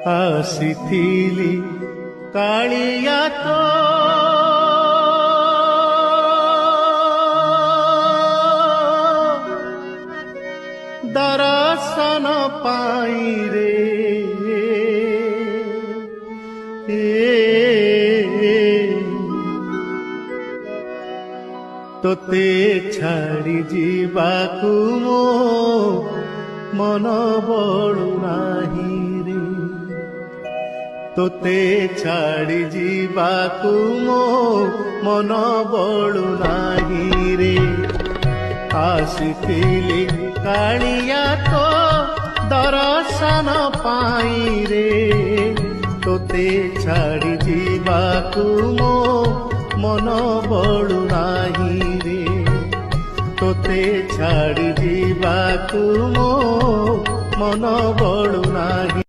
ଆସିଥିଲି କାଳିଆ ତୋ ଦର୍ଶନ ପାଇରେ ତୋତେ ଛାଡ଼ି ଯିବାକୁ ମୋ ମନ ବଳୁନାହିଁ ରେ ତୋତେ ଛାଡ଼ି ଯିବାକୁ ମୋ ମନ ବଳୁନାହିଁ ରେ ଆସିଥିଲି କାଳିଆ ତୋ ଦର୍ଶନ ପାଇରେ ତୋତେ ଛାଡ଼ି ଯିବାକୁ ମୋ ମନ ବଳୁନାହିଁ ରେ ତୋତେ ଛାଡ଼ି ଯିବାକୁ ମୋ ମନ ବଳୁନାହିଁ।